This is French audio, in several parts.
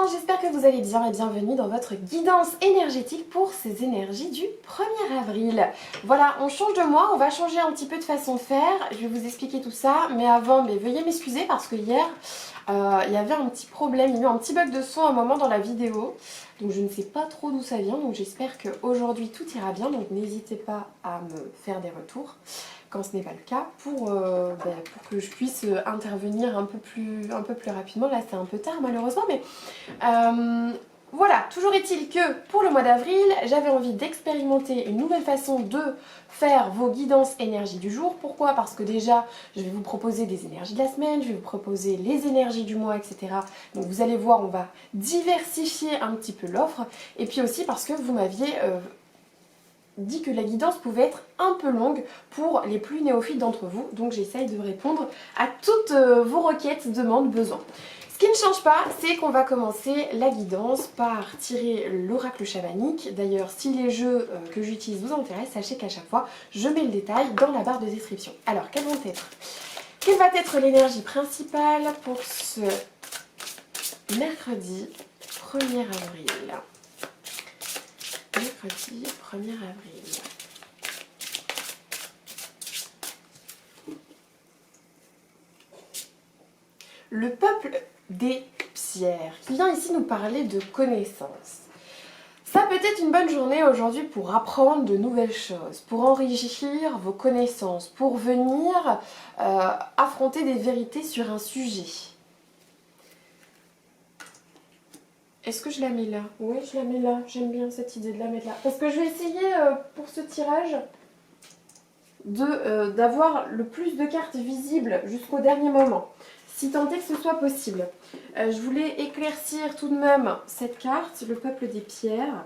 gens, j'espère que vous allez bien et bienvenue dans votre guidance énergétique pour ces énergies du 1er avril. Voilà, on change de mois, on va changer un petit peu de façon de faire, je vais vous expliquer tout ça, mais avant, veuillez m'excuser parce que hier, il y avait un petit problème, il y a eu un petit bug de son à un moment dans la vidéo, donc je ne sais pas trop d'où ça vient, donc j'espère qu'aujourd'hui tout ira bien, donc n'hésitez pas à me faire des retours quand ce n'est pas le cas, pour que je puisse intervenir un peu plus rapidement. Là c'est un peu tard malheureusement, mais voilà, toujours est-il que pour le mois d'avril, j'avais envie d'expérimenter une nouvelle façon de faire vos guidances énergie du jour. Pourquoi? Parce que déjà, je vais vous proposer des énergies de la semaine, je vais vous proposer les énergies du mois, etc. Donc vous allez voir, on va diversifier un petit peu l'offre. Et puis aussi parce que vous m'aviez dit que la guidance pouvait être un peu longue pour les plus néophytes d'entre vous. Donc j'essaye de répondre à toutes vos requêtes, demandes, besoins. Ce qui ne change pas, c'est qu'on va commencer la guidance par tirer l'oracle chamanique. D'ailleurs, si les jeux que j'utilise vous intéressent, sachez qu'à chaque fois, je mets le détail dans la barre de description. Alors, quelle va être l'énergie principale pour ce mercredi 1er avril? Mercredi 1er avril. Le peuple des pierres, qui vient ici nous parler de connaissances. Ça peut être une bonne journée aujourd'hui pour apprendre de nouvelles choses, pour enrichir vos connaissances, pour venir affronter des vérités sur un sujet. Est-ce que je la mets là? Oui, je la mets là. J'aime bien cette idée de la mettre là. Parce que je vais essayer pour ce tirage d'avoir le plus de cartes visibles jusqu'au dernier moment. Si tant est que ce soit possible. Je voulais éclaircir tout de même cette carte, le peuple des pierres,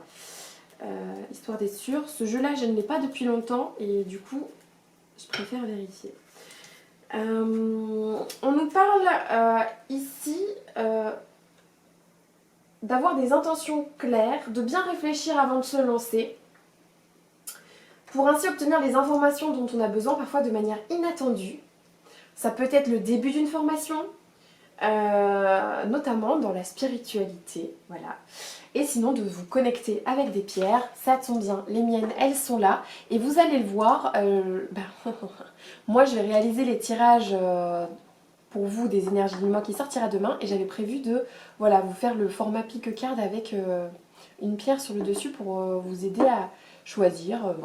histoire d'être sûre. Ce jeu-là, je ne l'ai pas depuis longtemps et du coup, je préfère vérifier. On nous parle ici d'avoir des intentions claires, de bien réfléchir avant de se lancer, pour ainsi obtenir les informations dont on a besoin, parfois de manière inattendue. Ça peut être le début d'une formation, notamment dans la spiritualité, voilà. Et sinon de vous connecter avec des pierres, ça tombe bien, les miennes elles sont là, et vous allez le voir, moi je vais réaliser les tirages pour vous des énergies du mois qui sortira demain, et j'avais prévu de vous faire le format pick card avec une pierre sur le dessus pour vous aider à choisir,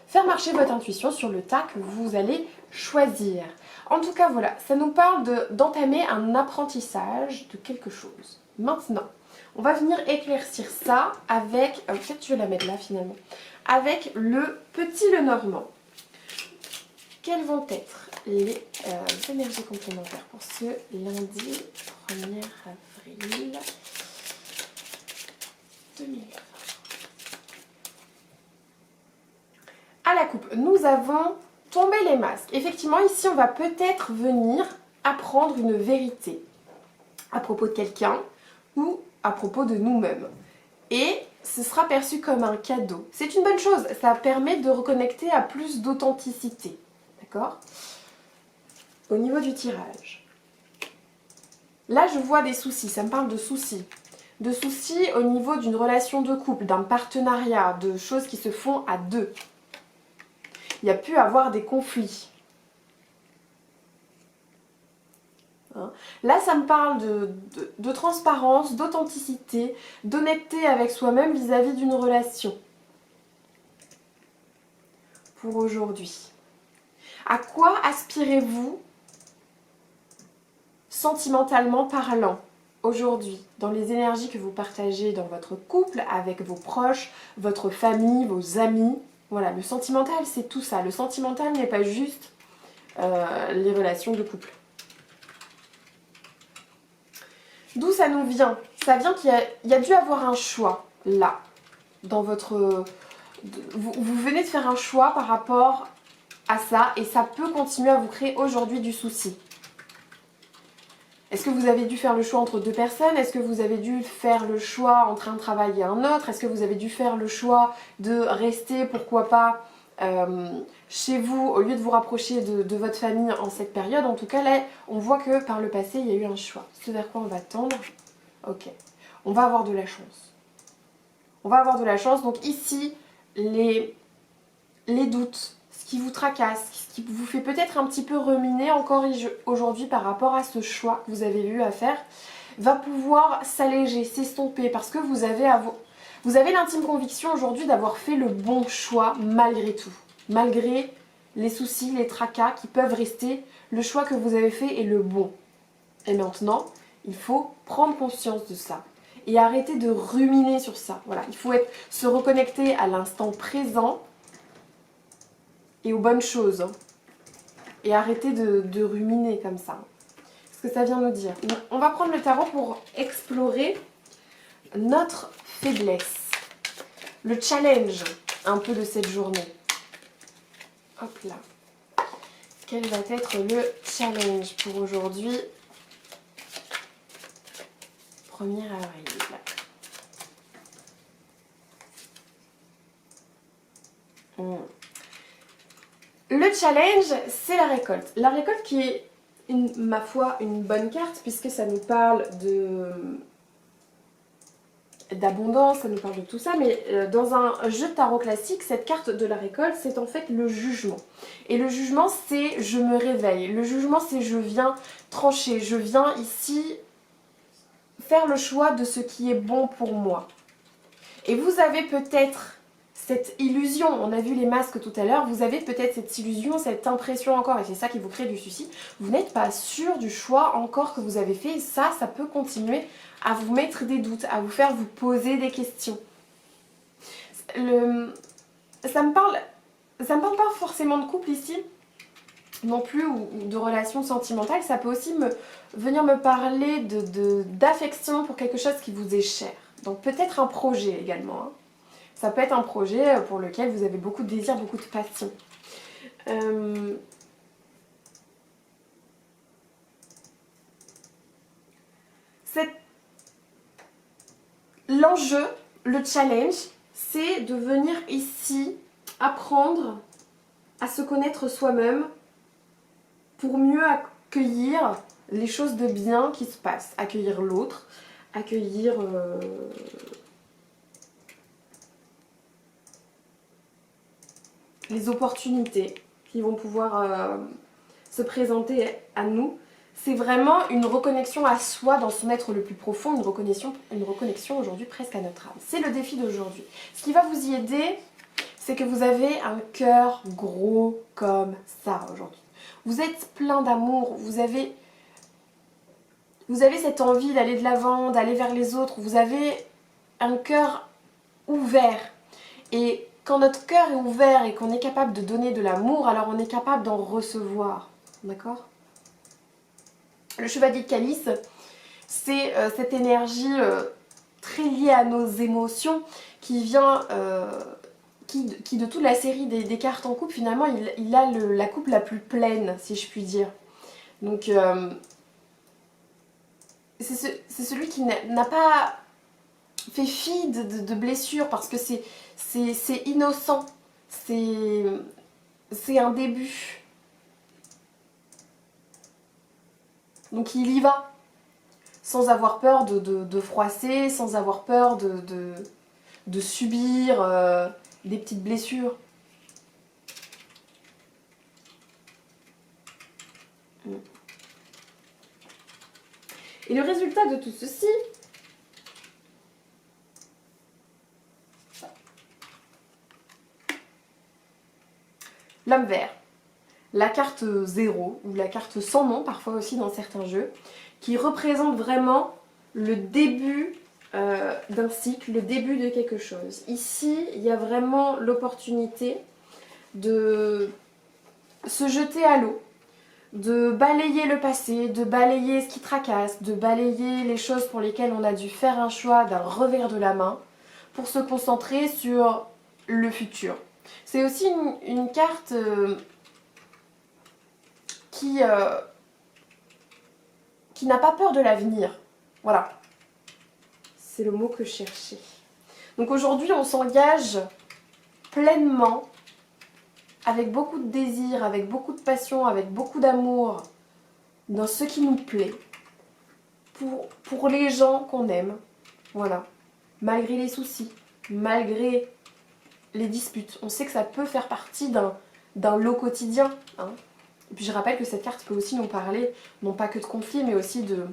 faire marcher votre intuition sur le tas que vous allez choisir. En tout cas, voilà, ça nous parle d'entamer un apprentissage de quelque chose. Maintenant, on va venir éclaircir ça avec, peut-être je vais la mettre là finalement, avec le petit Lenormand. Quelles vont être les énergies complémentaires pour ce lundi 1er avril 2020? À la coupe, nous avons tombé les masques. Effectivement, ici, on va peut-être venir apprendre une vérité à propos de quelqu'un ou à propos de nous-mêmes. Et ce sera perçu comme un cadeau. C'est une bonne chose, ça permet de reconnecter à plus d'authenticité. D'accord? Au niveau du tirage. Là, je vois des soucis, ça me parle de soucis. De soucis au niveau d'une relation de couple, d'un partenariat, de choses qui se font à deux. Il y a pu avoir des conflits. Hein? Là, ça me parle de transparence, d'authenticité, d'honnêteté avec soi-même vis-à-vis d'une relation. Pour aujourd'hui. À quoi aspirez-vous sentimentalement parlant aujourd'hui, dans les énergies que vous partagez dans votre couple, avec vos proches, votre famille, vos amis? Voilà, le sentimental, c'est tout ça. Le sentimental n'est pas juste les relations de couple. D'où ça nous vient? Ça vient qu'il y a dû avoir un choix, là, dans votre... Vous venez de faire un choix par rapport à ça, et ça peut continuer à vous créer aujourd'hui du souci. Est-ce que vous avez dû faire le choix entre deux personnes? Est-ce que vous avez dû faire le choix entre un travail et un autre? Est-ce que vous avez dû faire le choix de rester, pourquoi pas, chez vous au lieu de vous rapprocher de votre famille en cette période? En tout cas, là, on voit que par le passé, il y a eu un choix. Ce vers quoi on va tendre. Ok. On va avoir de la chance. On va avoir de la chance. Donc ici, les doutes, ce qui vous tracasse, ce qui vous fait peut-être un petit peu ruminer encore aujourd'hui par rapport à ce choix que vous avez eu à faire, va pouvoir s'alléger, s'estomper parce que vous avez l'intime conviction aujourd'hui d'avoir fait le bon choix malgré tout. Malgré les soucis, les tracas qui peuvent rester, le choix que vous avez fait est le bon. Et maintenant, il faut prendre conscience de ça et arrêter de ruminer sur ça. Voilà, il faut se reconnecter à l'instant présent et aux bonnes choses. Et arrêter de ruminer comme ça. Ce que ça vient nous dire. On va prendre le tarot pour explorer notre faiblesse. Le challenge un peu de cette journée. Hop là. Quel va être le challenge pour aujourd'hui, 1er avril. Le challenge, c'est la récolte. La récolte qui est, ma foi, une bonne carte puisque ça nous parle d'abondance, ça nous parle de tout ça, mais dans un jeu de tarot classique, cette carte de la récolte, c'est en fait le jugement. Et le jugement, c'est je me réveille. Le jugement, c'est je viens trancher, je viens ici faire le choix de ce qui est bon pour moi. Et vous avez peut-être cette illusion, on a vu les masques tout à l'heure, vous avez peut-être cette illusion, cette impression encore, et c'est ça qui vous crée du souci, vous n'êtes pas sûr du choix encore que vous avez fait, et ça peut continuer à vous mettre des doutes, à vous faire vous poser des questions. Ça me parle pas forcément de couple ici, non plus, ou de relations sentimentales, ça peut aussi venir me parler d'affection pour quelque chose qui vous est cher. Donc peut-être un projet également, hein. Ça peut être un projet pour lequel vous avez beaucoup de désir, beaucoup de passion. L'enjeu, le challenge, c'est de venir ici apprendre à se connaître soi-même pour mieux accueillir les choses de bien qui se passent. Accueillir l'autre, accueillir les opportunités qui vont pouvoir se présenter à nous. C'est vraiment une reconnexion à soi dans son être le plus profond, une reconnexion aujourd'hui presque à notre âme. C'est le défi d'aujourd'hui. Ce qui va vous y aider, c'est que vous avez un cœur gros comme ça aujourd'hui. Vous êtes plein d'amour, vous avez cette envie d'aller de l'avant, d'aller vers les autres, vous avez un cœur ouvert. Et quand notre cœur est ouvert et qu'on est capable de donner de l'amour, alors on est capable d'en recevoir. D'accord ? Le chevalier de calice, c'est cette énergie très liée à nos émotions qui vient, qui de toute la série des cartes en coupe, finalement, il a la coupe la plus pleine, si je puis dire. Donc, c'est celui qui n'a pas fait fi de blessures parce que c'est innocent, c'est un début. Donc il y va, sans avoir peur de froisser, sans avoir peur de subir des petites blessures. Et le résultat de tout ceci, l'homme vert, la carte 0 ou la carte sans nom parfois aussi dans certains jeux, qui représente vraiment le début d'un cycle, le début de quelque chose. Ici, il y a vraiment l'opportunité de se jeter à l'eau, de balayer le passé, de balayer ce qui tracasse, de balayer les choses pour lesquelles on a dû faire un choix d'un revers de la main pour se concentrer sur le futur. C'est aussi une carte qui n'a pas peur de l'avenir. Voilà. C'est le mot que je cherchais. Donc aujourd'hui, on s'engage pleinement, avec beaucoup de désir, avec beaucoup de passion, avec beaucoup d'amour, dans ce qui nous plaît, pour les gens qu'on aime. Voilà. Malgré les soucis, malgré les disputes. On sait que ça peut faire partie d'un lot quotidien. Hein. Et puis je rappelle que cette carte peut aussi nous parler, non pas que de conflit, mais aussi de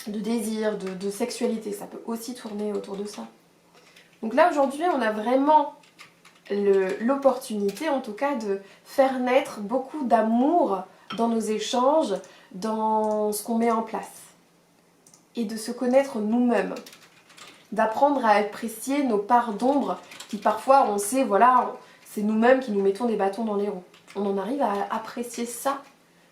désir, de sexualité. Ça peut aussi tourner autour de ça. Donc là aujourd'hui on a vraiment l'opportunité en tout cas de faire naître beaucoup d'amour dans nos échanges, dans ce qu'on met en place. Et de se connaître nous-mêmes. D'apprendre à apprécier nos parts d'ombre qui parfois on sait, voilà, c'est nous-mêmes qui nous mettons des bâtons dans les roues. On en arrive à apprécier ça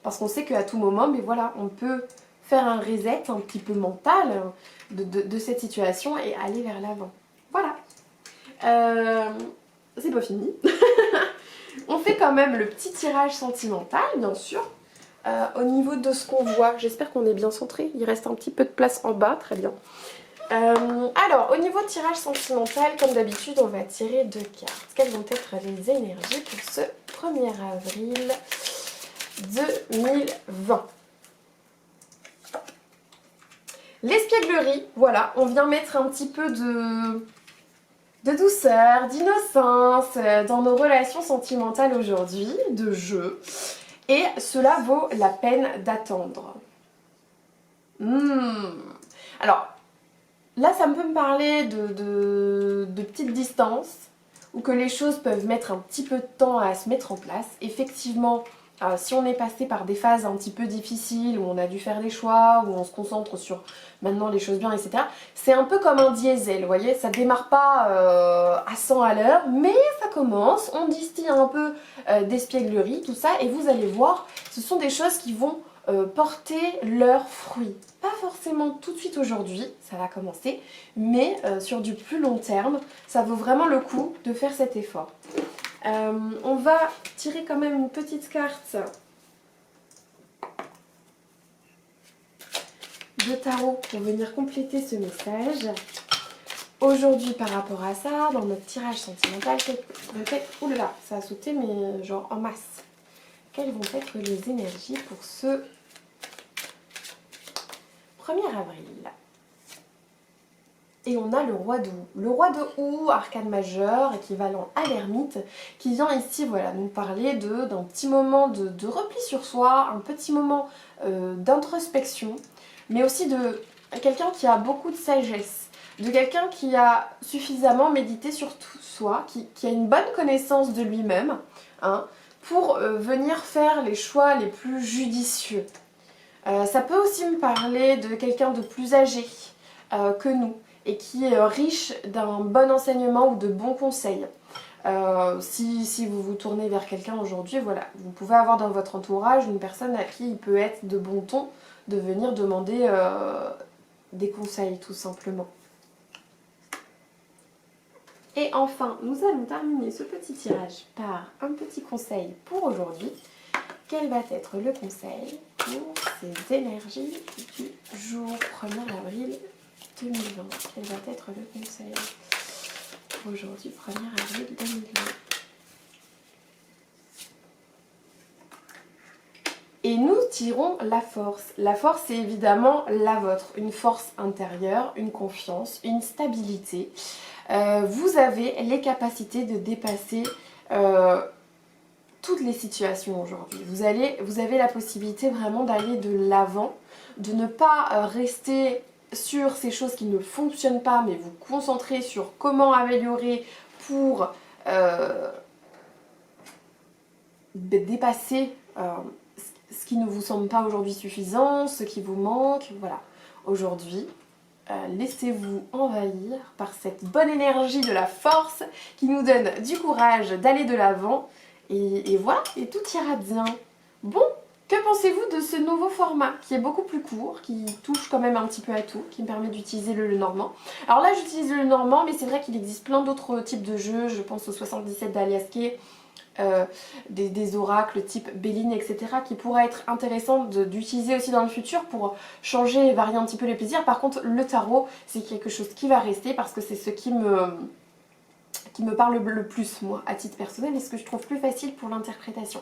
parce qu'on sait qu'à tout moment, mais voilà, on peut faire un reset un petit peu mental de cette situation et aller vers l'avant. Voilà. C'est pas fini. On fait quand même le petit tirage sentimental, bien sûr. Au niveau de ce qu'on voit, j'espère qu'on est bien centré. Il reste un petit peu de place en bas, très bien. Alors, au niveau de tirage sentimental, comme d'habitude, on va tirer 2 cartes. Quelles vont être les énergies pour ce 1er avril 2020? L'espièglerie, voilà, on vient mettre un petit peu de douceur, d'innocence dans nos relations sentimentales aujourd'hui, de jeu. Et cela vaut la peine d'attendre. Alors, là, ça peut me parler de petites distances, ou que les choses peuvent mettre un petit peu de temps à se mettre en place. Effectivement, si on est passé par des phases un petit peu difficiles, où on a dû faire des choix, où on se concentre sur maintenant les choses bien, etc. C'est un peu comme un diesel, vous voyez, ça démarre pas à 100 à l'heure, mais ça commence, on distille un peu d'espièglerie, tout ça, et vous allez voir, ce sont des choses qui vont porter leurs fruits. Pas forcément tout de suite aujourd'hui, ça va commencer, mais sur du plus long terme, ça vaut vraiment le coup de faire cet effort. On va tirer quand même une petite carte de tarot pour venir compléter ce message. Aujourd'hui par rapport à ça, dans notre tirage sentimental, ouh là là, ça a sauté mais genre en masse. Quelles vont être les énergies pour ce 1er avril? Et on a le roi de houx. Le roi de houx, arcane majeur, équivalent à l'ermite, qui vient ici voilà, nous parler d'un petit moment de repli sur soi, un petit moment d'introspection, mais aussi de quelqu'un qui a beaucoup de sagesse, de quelqu'un qui a suffisamment médité sur tout soi, qui a une bonne connaissance de lui-même, hein, pour venir faire les choix les plus judicieux. Ça peut aussi me parler de quelqu'un de plus âgé que nous, et qui est riche d'un bon enseignement ou de bons conseils. Si vous vous tournez vers quelqu'un aujourd'hui, voilà, vous pouvez avoir dans votre entourage une personne à qui il peut être de bon ton de venir demander des conseils tout simplement. Et enfin, nous allons terminer ce petit tirage par un petit conseil pour aujourd'hui. Quel va être le conseil pour ces énergies du jour 1er avril 2020? Quel va être le conseil pour aujourd'hui 1er avril 2020? Et nous tirons la force. La force, c'est évidemment la vôtre. Une force intérieure, une confiance, une stabilité. Vous avez les capacités de dépasser toutes les situations aujourd'hui. Vous avez la possibilité vraiment d'aller de l'avant, de ne pas rester sur ces choses qui ne fonctionnent pas, mais vous concentrer sur comment améliorer pour dépasser ce qui ne vous semble pas aujourd'hui suffisant, ce qui vous manque. Voilà. Aujourd'hui, laissez-vous envahir par cette bonne énergie de la force qui nous donne du courage d'aller de l'avant. Et voilà, et tout ira bien. Bon, que pensez-vous de ce nouveau format qui est beaucoup plus court, qui touche quand même un petit peu à tout, qui me permet d'utiliser le Lenormand. Alors là, j'utilise le Lenormand, mais c'est vrai qu'il existe plein d'autres types de jeux. Je pense au 77 d'Aliasquet, des oracles type Béline, etc. qui pourraient être intéressants d'utiliser aussi dans le futur pour changer et varier un petit peu les plaisirs. Par contre, le tarot, c'est quelque chose qui va rester parce que c'est ce qui me qui me parle le plus, moi, à titre personnel, et ce que je trouve plus facile pour l'interprétation.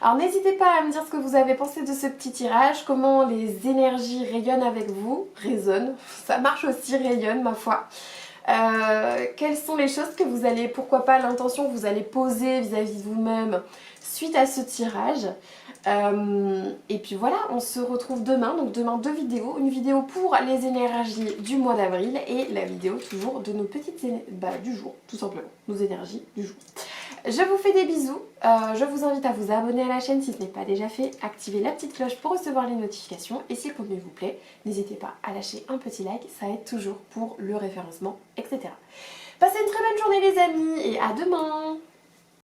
Alors n'hésitez pas à me dire ce que vous avez pensé de ce petit tirage, comment les énergies rayonnent avec vous, résonnent, ça marche aussi, rayonne ma foi. Quelles sont les choses que vous allez, pourquoi pas l'intention que vous allez poser vis-à-vis de vous-même suite à ce tirage. Et puis voilà, on se retrouve demain, donc demain 2 vidéos, une vidéo pour les énergies du mois d'avril et la vidéo toujours de nos petites du jour, tout simplement, nos énergies du jour. Je vous fais des bisous, je vous invite à vous abonner à la chaîne si ce n'est pas déjà fait, activer la petite cloche pour recevoir les notifications et si le contenu vous plaît, n'hésitez pas à lâcher un petit like, ça aide toujours pour le référencement, etc. Passez une très bonne journée les amis et à demain!